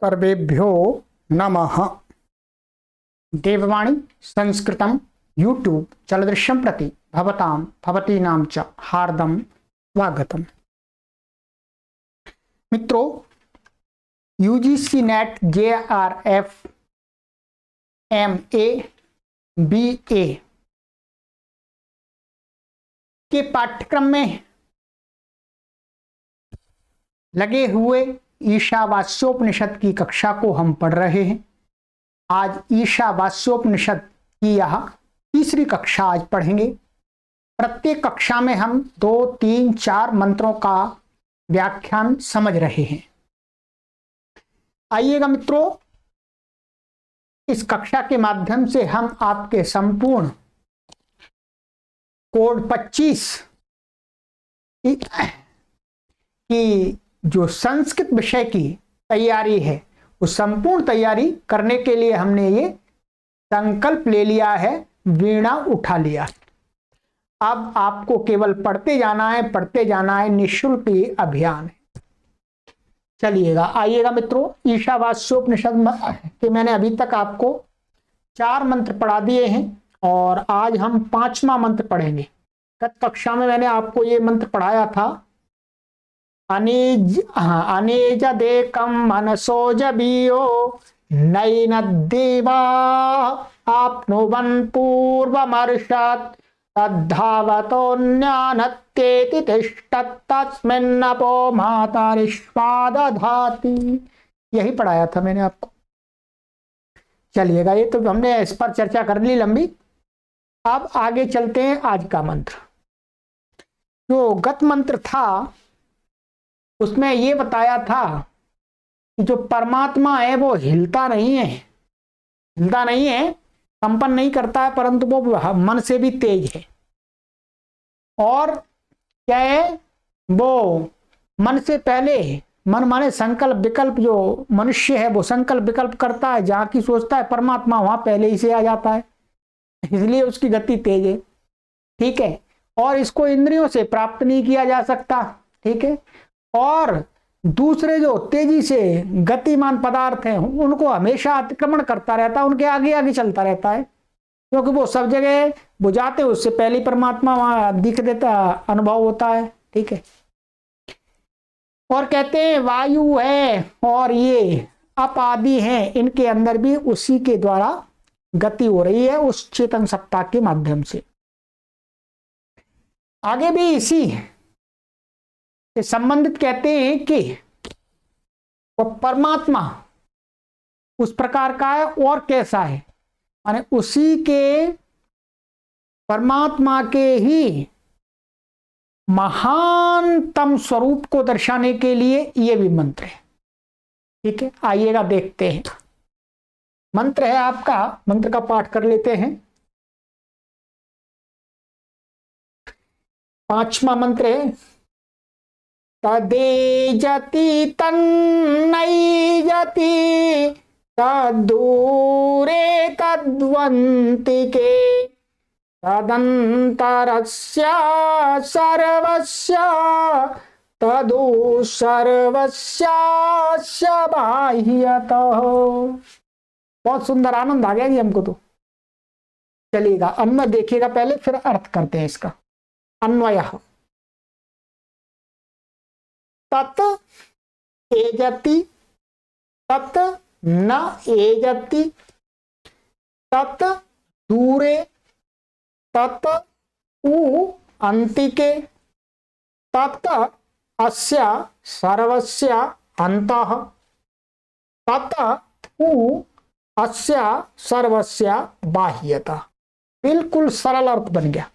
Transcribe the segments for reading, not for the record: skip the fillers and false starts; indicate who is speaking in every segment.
Speaker 1: सर्वेभ्यो नमः। देववाणी संस्कृतं यूट्यूब चलदृश्यं प्रति भवतां भवतीनां च हार्दं स्वागतम्। मित्रों, UGC net JRF MA BA के पाठ्यक्रम में लगे हुए ईशावास्योपनिषद की कक्षा को हम पढ़ रहे हैं। आज ईशावास्योपनिषद की यह तीसरी कक्षा आज पढ़ेंगे। प्रत्येक कक्षा में हम 2, 3, 4 मंत्रों का व्याख्यान समझ रहे हैं। आइएगा मित्रों, इस कक्षा के माध्यम से हम आपके संपूर्ण कोड 25 की जो संस्कृत विषय की तैयारी है, उस संपूर्ण तैयारी करने के लिए हमने ये संकल्प ले लिया है, वीणा उठा लिया। अब आपको केवल पढ़ते जाना है, निःशुल्क ये अभियान है। चलिएगा, आइएगा मित्रों, ईशावास्योपनिषद के मैंने अभी तक आपको 4 मंत्र पढ़ा दिए हैं और आज हम 5वां मंत्र पढ़ेंगे। गत कक्षा में मैंने आपको ये मंत्र पढ़ाया था, अनेज देकम मनसो जबियो नैन देवा आपनुवन पूर्वमर्षत् तद्धावतोऽन्यानत्येति तिष्ठत्तस्मिन्नपो मातरिष्वादधाति। यही पढ़ाया था मैंने आपको। चलिएगा, ये तो हमने इस पर चर्चा कर ली लंबी। अब आगे चलते हैं आज का मंत्र। जो गत मंत्र था उसमें ये बताया था कि जो परमात्मा है वो हिलता नहीं है, कंपन नहीं करता है, परंतु वो मन से भी तेज है। और क्या है, वो मन से पहले, मन माने संकल्प विकल्प, जो मनुष्य है वो संकल्प विकल्प करता है, जहां की सोचता है परमात्मा वहां पहले ही से आ जाता है, इसलिए उसकी गति तेज है। ठीक है, और इसको इंद्रियों से प्राप्त नहीं किया जा सकता। ठीक है, और दूसरे जो तेजी से गतिमान पदार्थ हैं उनको हमेशा अतिक्रमण करता रहता है, उनके आगे आगे चलता रहता है, क्योंकि वो सब जगह बुझाते उससे पहले परमात्मा वहां दिख देता, अनुभव होता है। ठीक है, और कहते हैं वायु है और ये अप आदि हैं, इनके अंदर भी उसी के द्वारा गति हो रही है, उस चेतन सत्ता के माध्यम से। आगे भी इसी से संबंधित कहते हैं कि वो परमात्मा उस प्रकार का है और कैसा है, माने उसी के परमात्मा के ही महानतम स्वरूप को दर्शाने के लिए ये भी मंत्र है। ठीक है, आइएगा देखते हैं। मंत्र है आपका, मंत्र का पाठ कर लेते हैं। 5वां मंत्र है, तदेजति तन्नैजति तद्दूरे तद्वन्तिके तदन्तरस्य सर्वस्य तदु सर्वस्य बाह्यतः। बहुत सुंदर, आनंद आ गया जी हमको तो। चलिएगा, अन्वय देखिएगा पहले, फिर अर्थ करते हैं इसका। अन्वय तत् एजति तत् न एजति तत् दूरे तत् उ अन्तिके तत् अस्य सर्वस्य अन्तः तत् उ अस्य सर्वस्य बाह्यतः। बिल्कुल सरल अर्थ बन गया।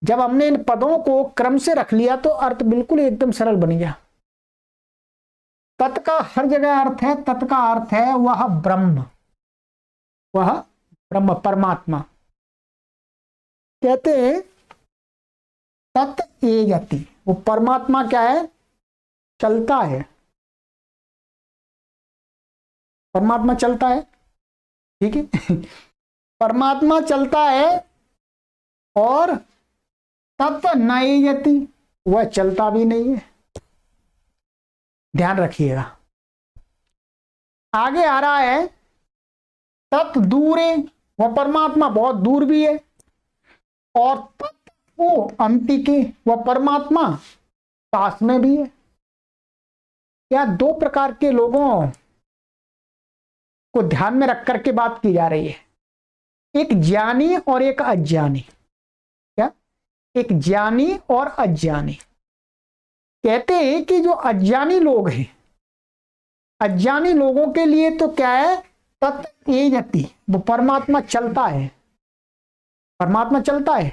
Speaker 1: जब हमने इन पदों को क्रम से रख लिया तो अर्थ बिल्कुल एकदम सरल बन गया। तत् का हर जगह अर्थ है, तत् का अर्थ है वह ब्रह्म, परमात्मा। कहते हैं तत् एजति, वो परमात्मा क्या है, चलता है, परमात्मा चलता है। ठीक है, परमात्मा चलता है और तत् नैजति, वह चलता भी नहीं है। ध्यान रखिएगा, आगे आ रहा है तत् दूरे, वह परमात्मा बहुत दूर भी है, और तत् वो अंतिके, वह परमात्मा पास में भी है। या दो प्रकार के लोगों को ध्यान में रख करके बात की जा रही है, एक ज्ञानी और एक अज्ञानी। क्या? एक ज्ञानी और अज्ञानी। कहते हैं कि जो अज्ञानी लोग हैं, अज्ञानी लोगों के लिए तो क्या है, तत् एजति, वो परमात्मा चलता है, परमात्मा चलता है।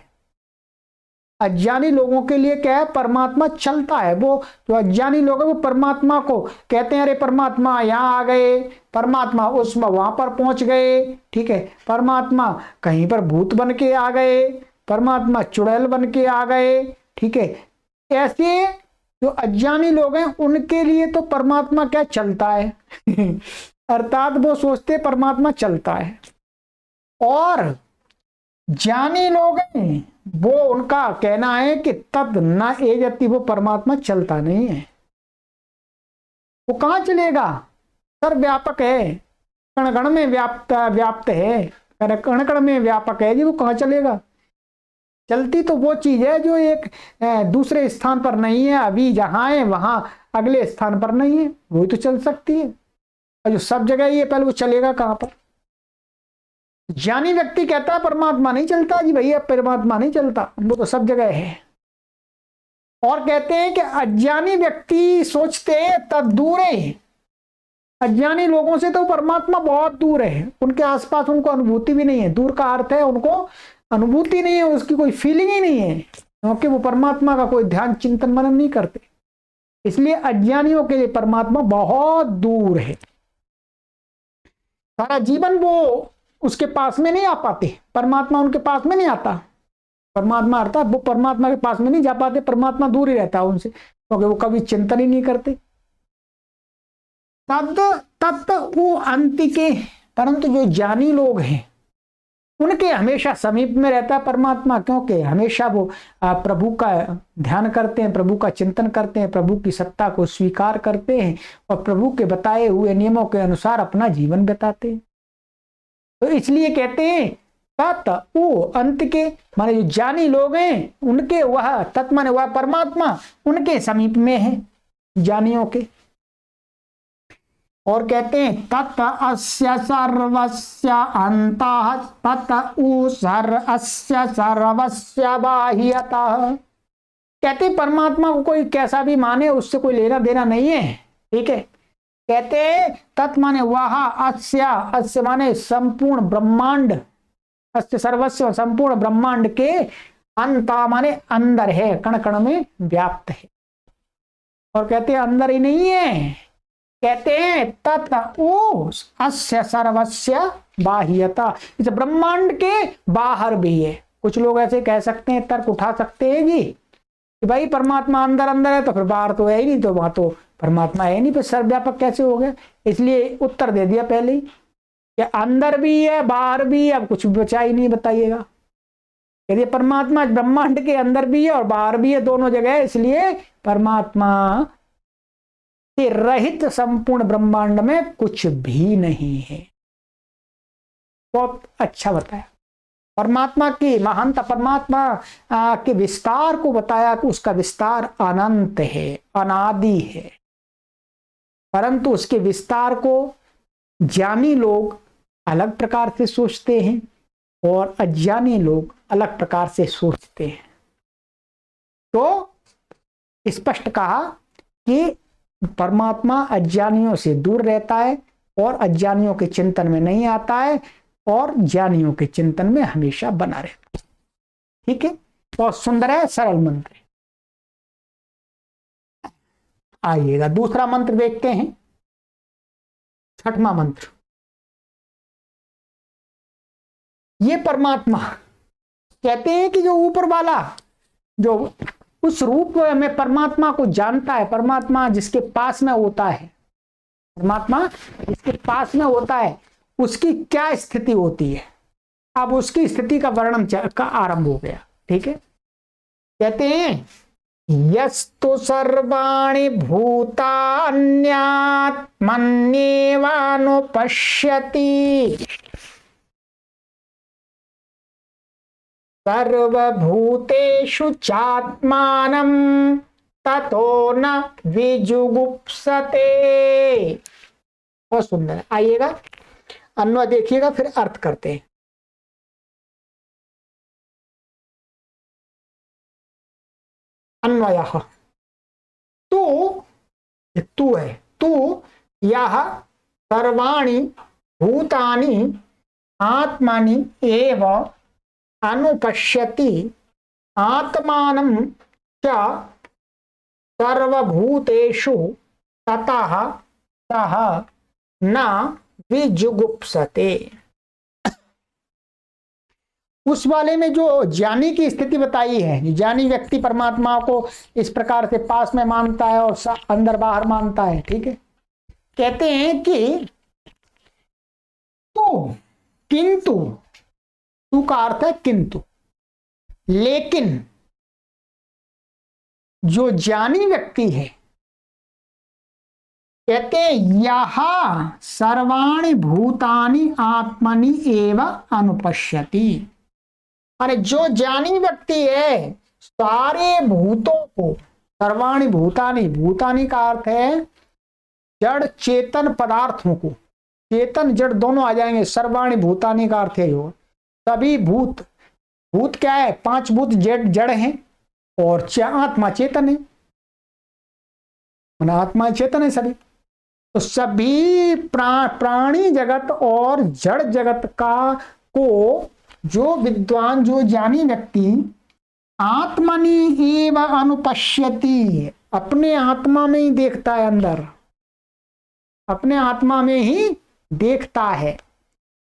Speaker 1: अज्ञानी लोगों के लिए क्या है, परमात्मा चलता है। वो जो अज्ञानी लोग हैं वो परमात्मा को कहते हैं अरे परमात्मा यहाँ आ गए, परमात्मा उस वहां पर पहुंच गए, ठीक है, परमात्मा कहीं पर भूत बन के आ गए, परमात्मा चुड़ैल बन के आ गए, ठीक है। ऐसे जो अज्ञानी लोग हैं उनके लिए तो परमात्मा क्या चलता है अर्थात वो सोचते परमात्मा चलता है। और ज्ञानी लोग हैं वो उनका कहना है कि तद न एजति, वो परमात्मा चलता नहीं है। वो कहां चलेगा, सर्वव्यापक है, कण कण में व्याप्त है, कण कण में व्यापक है जी, वो कहां चलेगा। चलती तो वो चीज है जो एक दूसरे स्थान पर नहीं है, अभी जहां है वहां अगले स्थान पर नहीं है, वही तो चल सकती है। और जो सब जगह ही है पहले वो चलेगा कहां पर। ज्ञानी व्यक्ति कहता है परमात्मा नहीं चलता जी भैया, परमात्मा नहीं चलता, वो तो सब जगह है। और कहते हैं कि अज्ञानी व्यक्ति सोचते तब दूर है, अज्ञानी लोगों से तो परमात्मा बहुत दूर है, उनके आसपास उनको अनुभूति भी नहीं है। दूर का अर्थ है उनको अनुभूति नहीं है, उसकी कोई फीलिंग ही नहीं है, क्योंकि वो परमात्मा का कोई ध्यान चिंतन मनन नहीं करते। इसलिए अज्ञानियों के लिए परमात्मा बहुत दूर है, सारा जीवन वो उसके पास में नहीं आ पाते, परमात्मा उनके पास में नहीं आता। परमात्मा अर्थात वो परमात्मा के पास में नहीं जा पाते, परमात्मा दूर ही रहता है उनसे, क्योंकि वो कभी चिंतन ही नहीं करते। तत् वो अंतिके, परंतु जो ज्ञानी लोग हैं उनके हमेशा समीप में रहता है परमात्मा, क्योंकि हमेशा वो प्रभु का ध्यान करते हैं, प्रभु का चिंतन करते हैं, प्रभु की सत्ता को स्वीकार करते हैं और प्रभु के बताए हुए नियमों के अनुसार अपना जीवन बिताते हैं। तो इसलिए कहते हैं तत् वो अंत के, माने जो ज्ञानी लोग हैं उनके वह तत् माने वह परमात्मा उनके समीप में है, ज्ञानियों के। और कहते हैं तत् अस्य सर्वस्य अंतः तत् उ अस्य सर्वस्य बाह्यतः। कहते परमात्मा को कोई कैसा भी माने उससे कोई लेना देना नहीं है, ठीक है। कहते तत् माने वह, अस्य माने संपूर्ण ब्रह्मांड, अस्य सर्वस्व संपूर्ण ब्रह्मांड के, अंत माने अंदर है, कण कण में व्याप्त है। और कहते हैं अंदर ही नहीं है, कहते हैं तत् अस्य सर्वस्य बाह्यता, इस ब्रह्मांड के बाहर भी है। कुछ लोग ऐसे कह सकते हैं, तर्क उठा सकते हैं जी कि भाई परमात्मा अंदर अंदर है तो फिर बाहर तो है ही नहीं, तो वहां तो परमात्मा है नहीं, फिर सर्वव्यापक कैसे हो गया। इसलिए उत्तर दे दिया पहले ही कि अंदर भी है बाहर भी है, अब कुछ बचा ही नहीं, बताइएगा। यदि परमात्मा ब्रह्मांड के अंदर भी है और बाहर भी है, दोनों जगह, इसलिए परमात्मा से रहित संपूर्ण ब्रह्मांड में कुछ भी नहीं है। बहुत अच्छा बताया। परमात्मा की महानता, परमात्मा के विस्तार को बताया कि उसका विस्तार अनंत है, अनादि है, परंतु उसके विस्तार को ज्ञानी लोग अलग प्रकार से सोचते हैं और अज्ञानी लोग अलग प्रकार से सोचते हैं। तो स्पष्ट कहा कि परमात्मा अज्ञानियों से दूर रहता है और अज्ञानियों के चिंतन में नहीं आता है और ज्ञानियों के चिंतन में हमेशा बना रहता है। ठीक है, बहुत सुंदर है, सरल मंत्र। आइएगा दूसरा मंत्र देखते हैं, छठवां मंत्र। ये परमात्मा कहते हैं कि जो ऊपर वाला, जो उस रूप में परमात्मा को जानता है, परमात्मा जिसके पास में होता है, परमात्मा जिसके पास में होता है उसकी क्या स्थिति होती है। अब उसकी स्थिति का वर्णन का आरंभ हो गया। ठीक है, कहते हैं यस्तु सर्वाणि भूतान्यात्मन्येवानुपश्यति सर्वभूतेषु चात्मानं ततो न विजुगुप्सते। बहुत सुंदर है। आइएगा अन्वय देखिएगा, फिर अर्थ करते हैं। अन्वयः तू, ये तू है, तू यह सर्वाणि भूतानि आत्मनि एव अनुपश्यति आत्मानं च सर्वभूतेषु ततः सः न विजुगुप्सते। उस वाले में जो ज्ञानी की स्थिति बताई है, ज्ञानी व्यक्ति परमात्मा को इस प्रकार से पास में मानता है और अंदर बाहर मानता है, ठीक है। कहते हैं कि तो किंतु, तू का अर्थ है किंतु, लेकिन जो ज्ञानी व्यक्ति है, कहते यह सर्वाणि भूतानि आत्मनि एव अनुपश्यति। अरे जो ज्ञानी व्यक्ति है सारे भूतों को, सर्वाणि भूतानि, भूतानि का अर्थ है जड़ चेतन पदार्थों को, चेतन जड़ दोनों आ जाएंगे। सर्वाणि भूतानि का अर्थ है जो सभी भूत, भूत क्या है, 5 भूत जड़ हैं और आत्मा चेतन है, आत्मा चेतन है सभी। तो सभी प्राणी जगत और जड़ जगत का को जो विद्वान, जो ज्ञानी व्यक्ति आत्मनि एव अनुपश्यति, अपने आत्मा में ही देखता है, अंदर अपने आत्मा में ही देखता है,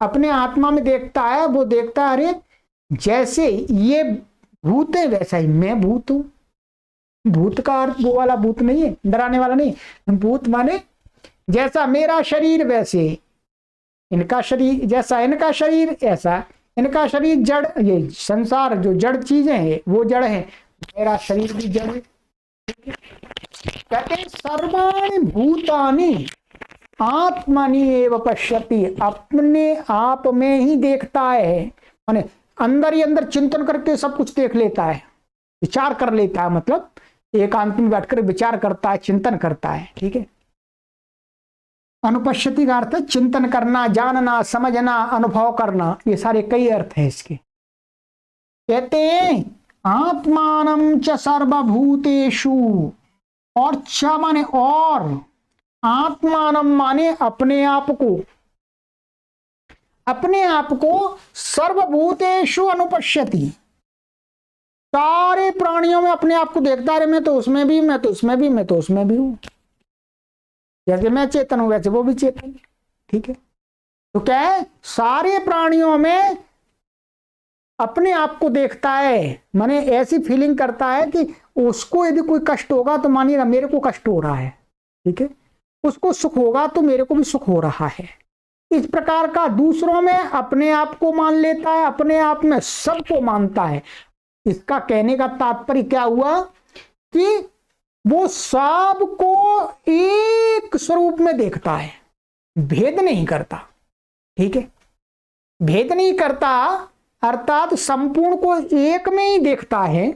Speaker 1: अपने आत्मा में देखता है। वो देखता है अरे जैसे ये भूत है वैसा ही मैं भूत हूं। भूत का अर्थ वो वाला भूत नहीं है, डराने वाला नहीं, भूत माने जैसा मेरा शरीर वैसे इनका शरीर, जैसा इनका शरीर ऐसा इनका शरीर। जड़, ये संसार जो जड़ चीजें हैं वो जड़ है, मेरा शरीर भी जड़ है। कहते हैं सर्वाणि भूतानि आत्मनि एव पश्यति, अपने आप में ही देखता है, माने अंदर ही अंदर चिंतन करके सब कुछ देख लेता है, विचार कर लेता है, मतलब एकांत में बैठकर विचार करता है, चिंतन करता है, ठीक है। अनुपश्यति का अर्थ है चिंतन करना, जानना, समझना, अनुभव करना, ये सारे कई अर्थ हैं इसके। कहते हैं आत्मानं च सर्वभूतेषु, और च माने और, आत्मानं माने अपने आप को, अपने आप को सर्वभूतेषु अनुपश्यति, सारे प्राणियों में अपने आप को देखता है। मैं तो उसमें भी, मैं तो उसमें भी, मैं तो उसमें भी हूं। जैसे मैं चेतन हूं वैसे वो भी चेतन, ठीक है। तो क्या है, सारे प्राणियों में अपने आप को देखता है, माने ऐसी फीलिंग करता है कि उसको यदि कोई कष्ट होगा तो मानिए मेरे को कष्ट हो रहा है, ठीक है। उसको सुख होगा तो मेरे को भी सुख हो रहा है। इस प्रकार का दूसरों में अपने आप को मान लेता है, अपने आप में सबको मानता है। इसका कहने का तात्पर्य क्या हुआ कि वो सबको एक स्वरूप में देखता है, भेद नहीं करता, ठीक है। भेद नहीं करता अर्थात संपूर्ण को एक में ही देखता है,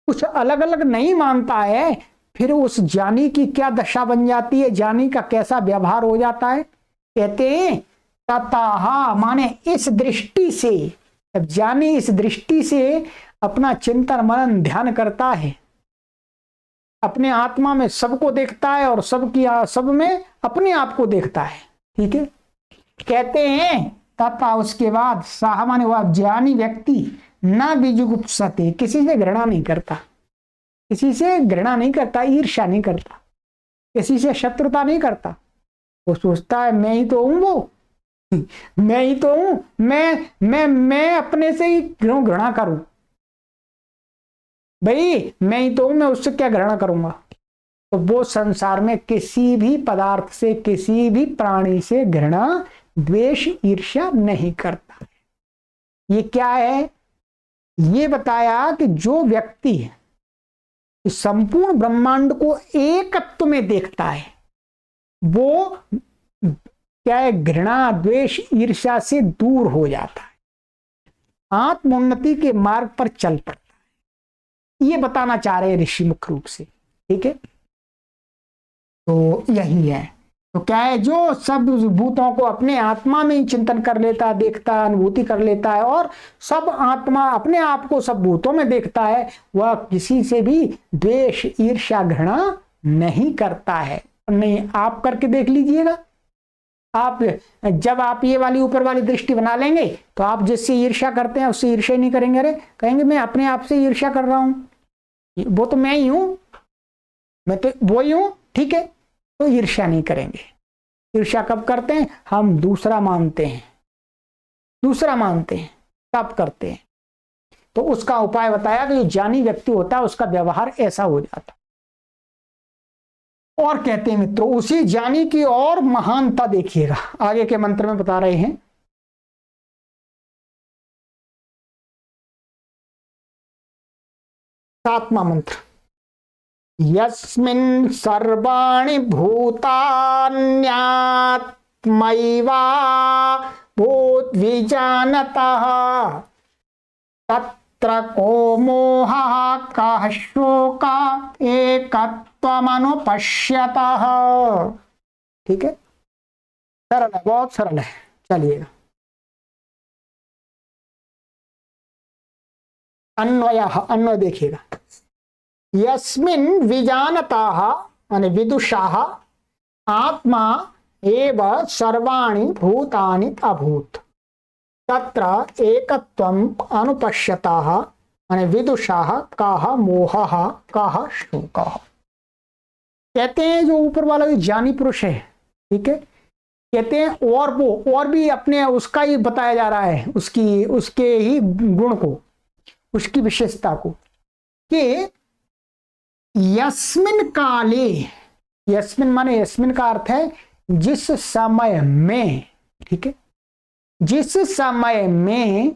Speaker 1: कुछ अलग अलग नहीं मानता है। फिर उस ज्ञानी की क्या दशा बन जाती है, ज्ञानी का कैसा व्यवहार हो जाता है। कहते हैं ततः माने इस दृष्टि से, जब ज्ञानी इस दृष्टि से अपना चिंतन मनन ध्यान करता है, अपने आत्मा में सबको देखता है और सब में अपने आप को देखता है, ठीक है। कहते हैं तथा उसके बाद साह माने वह ज्ञानी व्यक्ति न विजुगुप्सते, किसी से घृणा नहीं करता, किसी से घृणा नहीं करता, ईर्ष्या नहीं करता, किसी से शत्रुता नहीं करता। वो सोचता है मैं ही तो हूं, वो मैं ही तो हूं, मैं अपने से ही क्यों घृणा करूं भाई, मैं ही तो हूं, मैं उससे क्या घृणा करूंगा। तो वो संसार में किसी भी पदार्थ से, किसी भी प्राणी से घृणा, द्वेष, ईर्ष्या नहीं करता। ये क्या है, ये बताया कि जो व्यक्ति इस संपूर्ण ब्रह्मांड को एकत्व में देखता है, वो क्या है, घृणा द्वेष ईर्ष्या से दूर हो जाता है, आत्मोन्नति के मार्ग पर चल पड़ता है। ये बताना चाह रहे हैं ऋषि मुख्य रूप से। ठीक है, तो यही है। तो क्या है, जो सब भूतों को अपने आत्मा में ही चिंतन कर लेता, देखता, अनुभूति कर लेता है और सब आत्मा अपने आप को सब भूतों में देखता है, वह किसी से भी द्वेष ईर्ष्या घृणा नहीं करता है। नहीं, आप करके देख लीजिएगा। आप जब आप ये वाली ऊपर वाली दृष्टि बना लेंगे तो आप जिससे ईर्ष्या करते हैं उससे ईर्ष्या नहीं करेंगे। अरे कहेंगे मैं अपने आप से ईर्ष्या कर रहा हूं, वो तो मैं ही हूं, मैं तो वो ही हूं। ठीक है, तो ईर्ष्या नहीं करेंगे। ईर्ष्या कब करते हैं, हम दूसरा मानते हैं, दूसरा मानते हैं तब करते हैं। तो उसका उपाय बताया कि जो ज्ञानी व्यक्ति होता है उसका व्यवहार ऐसा हो जाता। और कहते हैं मित्रों, उसी ज्ञानी की और महानता देखिएगा, आगे के मंत्र में बता रहे हैं। 7वां मंत्र, यस्मिन् सर्वाणि भूतान्यात्मैवा भूद्विजानतः तत्र को मोहः कः शोकः एकत्वमनुपश्यतः। ठीक है, सरल है, बहुत सरल है। चलिएगा, अन्वय देखिएगा। यस्मिन् विजानताः माने विदुषाः आत्मा एव सर्वाणि भूतानि अभूत् तत्र एकत्वम् अनुपश्यताः माने विदुषाः कः मोहः कः शोकः। कहते हैं जो ऊपर वाला जो ज्ञानी पुरुष है, ठीक है, कहते हैं और भी अपने उसका ही बताया जा रहा है, उसके ही गुण को, उसकी विशेषता को, कि यस्मिन काले, यस्मिन माने यस्मिन का अर्थ है जिस समय में, ठीक है, जिस समय में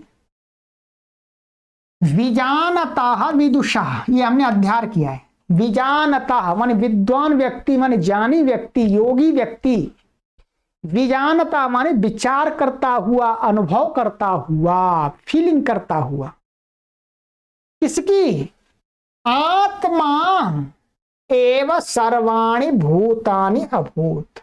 Speaker 1: विजानताः विदुषाः, ये हमने अध्ययन किया है। विजानताः माने विद्वान व्यक्ति, माने ज्ञानी व्यक्ति, योगी व्यक्ति। विजानता माने विचार करता हुआ, अनुभव करता हुआ, फीलिंग करता हुआ। किसकी? आत्मा एव सर्वाणि भूतानि अभूत।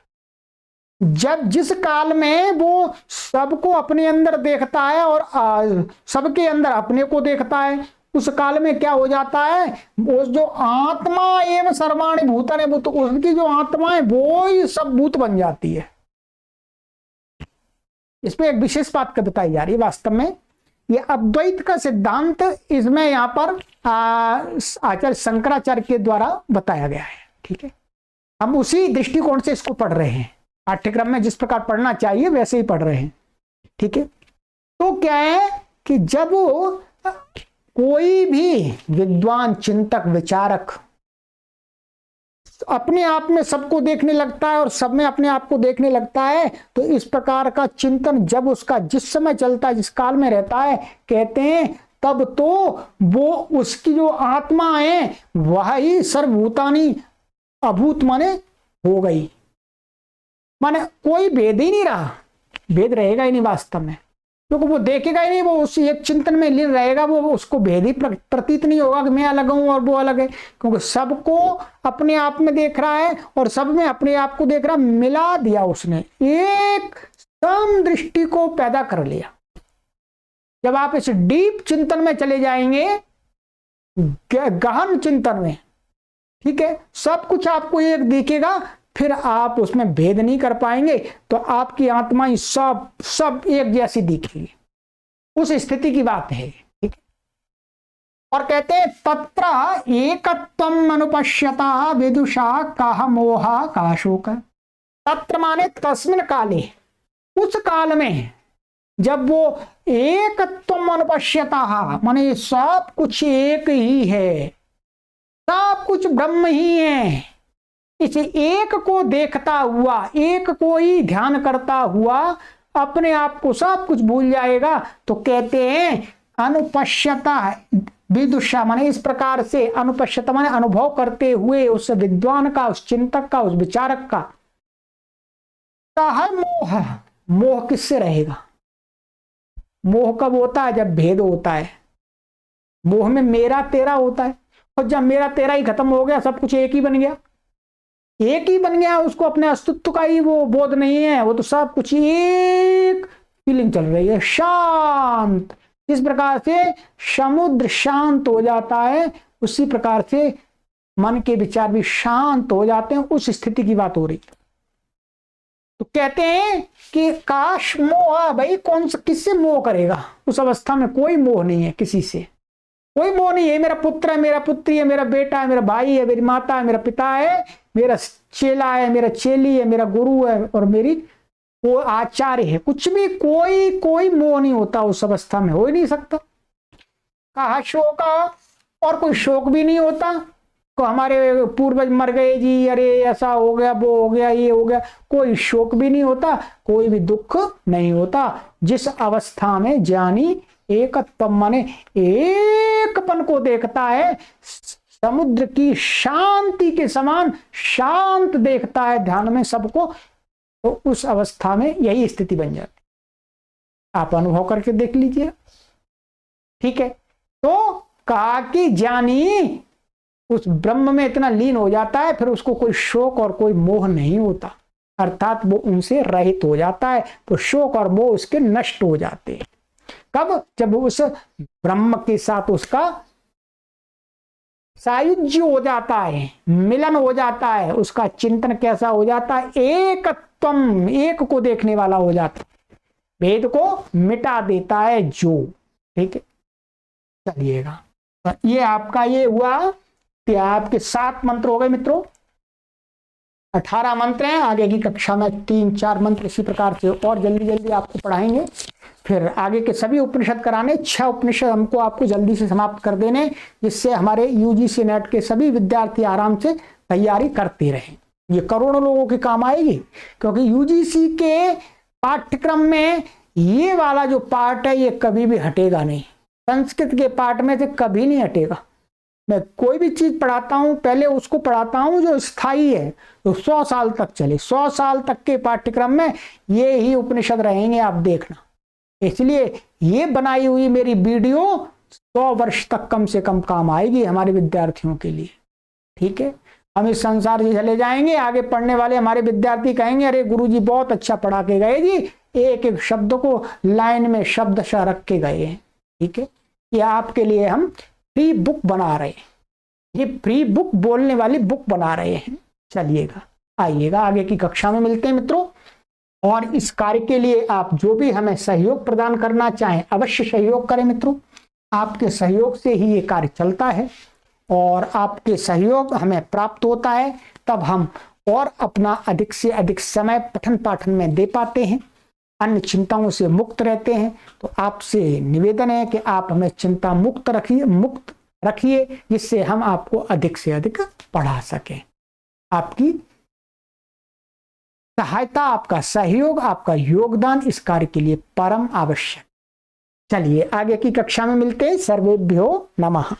Speaker 1: जब जिस काल में वो सबको अपने अंदर देखता है और सबके अंदर अपने को देखता है, उस काल में क्या हो जाता है, वो जो आत्मा एवं सर्वाणि भूतानि भूत, उसकी जो आत्मा है वो ही सब भूत बन जाती है। इसमें एक विशेष बात का बताई जा रही है। वास्तव में ये अद्वैत का सिद्धांत इसमें यहाँ पर आचार्य शंकराचार्य के द्वारा बताया गया है। ठीक है, हम उसी दृष्टिकोण से इसको पढ़ रहे हैं, पाठ्यक्रम में जिस प्रकार पढ़ना चाहिए वैसे ही पढ़ रहे हैं। ठीक है, तो क्या है कि जब कोई भी विद्वान, चिंतक, विचारक अपने आप में सबको देखने लगता है और सब में अपने आप को देखने लगता है, तो इस प्रकार का चिंतन जब उसका जिस समय चलता है, जिस काल में रहता है, कहते हैं तब तो वो उसकी जो आत्मा है वह ही सर्वभूतानि अभूत माने हो गई। माने कोई भेद ही नहीं रहा, भेद रहेगा ही नहीं वास्तव में, क्योंकि वो देखेगा ही नहीं, वो उस एक चिंतन में लीन रहेगा, वो उसको भेद ही प्रतीत नहीं होगा कि मैं अलग हूं और वो अलग है, क्योंकि सबको अपने आप में देख रहा है और सब में अपने आप को देख रहा, मिला दिया उसने, एक सम दृष्टि को पैदा कर लिया। जब आप इस डीप चिंतन में चले जाएंगे, गहन चिंतन में, ठीक है, सब कुछ आपको एक दिखेगा, फिर आप उसमें भेद नहीं कर पाएंगे, तो आपकी आत्मा ही सब एक जैसी दिखेगी। उस स्थिति की बात है। ठीक है, और कहते हैं तत्र एकत्वम अनुपश्यतः विदुषा कः मोहः कः शोकः। तत्र माने तस्मिन् काले, उस काल में जब वो एकत्वम अनुपश्यतः माने सब कुछ एक ही है, सब कुछ ब्रह्म ही है, इस एक को देखता हुआ, एक को ही ध्यान करता हुआ अपने आप को सब कुछ भूल जाएगा। तो कहते हैं अनुपश्यता, विदुषा माने इस प्रकार से, अनुपश्यत माने अनुभव करते हुए उस विद्वान का, उस चिंतक का, उस विचारक का है मोह। मोह किससे रहेगा? मोह कब होता है? जब भेद होता है। मोह में मेरा तेरा होता है, और जब मेरा तेरा ही खत्म हो गया, सब कुछ एक ही बन गया, एक ही बन गया, उसको अपने अस्तित्व का ही वो बोध नहीं है, वो तो सब कुछ एक फीलिंग चल रही है, शांत। इस प्रकार से समुद्र शांत हो जाता है, उसी प्रकार से मन के विचार भी शांत हो जाते हैं, उस स्थिति की बात हो रही है। तो कहते हैं कि काश मोह, भाई कौन सा, किससे मोह करेगा? उस अवस्था में कोई मोह नहीं है, किसी से कोई मोह नहीं है। मेरा पुत्र है, मेरा पुत्री है, मेरा बेटा है, मेरा भाई है, मेरी माता है, मेरा पिता है, मेरा चेला है, मेरा चेली है, मेरा गुरु है, और मेरी वो आचार्य है, कुछ भी कोई मोह नहीं होता उस अवस्था में, हो ही नहीं सकता। कहा शोक, और कोई शोक भी नहीं होता। को हमारे पूर्वज मर गए जी, अरे ऐसा हो गया, वो हो गया, ये हो गया, कोई शोक भी नहीं होता, कोई भी दुख नहीं होता। जिस अवस्था में ज्ञानी एकत्व माने एकपन को देखता है, समुद्र की शांति के समान शांत देखता है ध्यान में सबको, तो उस अवस्था में यही स्थिति बन जाती। आप अनुभव करके देख लीजिए, ठीक है। तो कहा कि ज्ञानी उस ब्रह्म में इतना लीन हो जाता है, फिर उसको कोई शोक और कोई मोह नहीं होता, अर्थात वो उनसे रहित हो जाता है, तो शोक और मोह उसके नष्ट हो जाते हैं। कब? जब उस ब्रह्म के साथ उसका सायुज्य हो जाता है, मिलन हो जाता है, उसका चिंतन कैसा हो जाता है? एकत्वम, एक को देखने वाला हो जाता है, भेद को मिटा देता है जो, ठीक है। चलिएगा, ये आपका ये हुआ, आपके 7 मंत्र हो गए मित्रों, 18 मंत्र हैं। आगे की कक्षा में 3-4 मंत्र इसी प्रकार से और जल्दी जल्दी आपको पढ़ाएंगे। फिर आगे के सभी उपनिषद कराने, 6 उपनिषद हमको आपको जल्दी से समाप्त कर देने, जिससे हमारे यूजीसी नेट के सभी विद्यार्थी आराम से तैयारी करते रहें। ये करोड़ों लोगों के काम आएगी, क्योंकि यूजीसी के पाठ्यक्रम में ये वाला जो पार्ट है ये कभी भी हटेगा नहीं। संस्कृत के पाठ में से कभी नहीं हटेगा। मैं कोई भी चीज पढ़ाता हूं, पहले उसको पढ़ाता हूं जो स्थायी है, तो 100 साल तक चले। 100 साल तक के पाठ्यक्रम में ये ही उपनिषद रहेंगे, आप देखना। इसलिए ये बनाई हुई मेरी वीडियो 100 वर्ष तक कम से कम काम आएगी हमारे विद्यार्थियों के लिए, ठीक है। हम इस संसार से चले जाएंगे, आगे पढ़ने वाले हमारे विद्यार्थी कहेंगे, अरे गुरुजी बहुत अच्छा पढ़ा के गए जी, एक एक शब्द को लाइन में शब्दशः रख के गए हैं, ठीक है। ये आपके लिए हम फ्री बुक बना रहे हैं, ये फ्री बुक बोलने वाली बुक बना रहे हैं। चलिएगा, आइएगा, आगे की कक्षा में मिलते हैं मित्रों। और इस कार्य के लिए आप जो भी हमें सहयोग प्रदान करना चाहें, अवश्य सहयोग करें मित्रों। आपके सहयोग से ही ये कार्य चलता है, और आपके सहयोग हमें प्राप्त होता है, तब हम और अपना अधिक से अधिक समय पठन पाठन में दे पाते हैं, अन्य चिंताओं से मुक्त रहते हैं। तो आपसे निवेदन है कि आप हमें चिंता मुक्त रखिए, जिससे हम आपको अधिक से अधिक पढ़ा सकें। आपकी सहायता, आपका सहयोग, आपका योगदान इस कार्य के लिए परम आवश्यक। चलिए, आगे की कक्षा में मिलते हैं। सर्वेभ्यो नमः।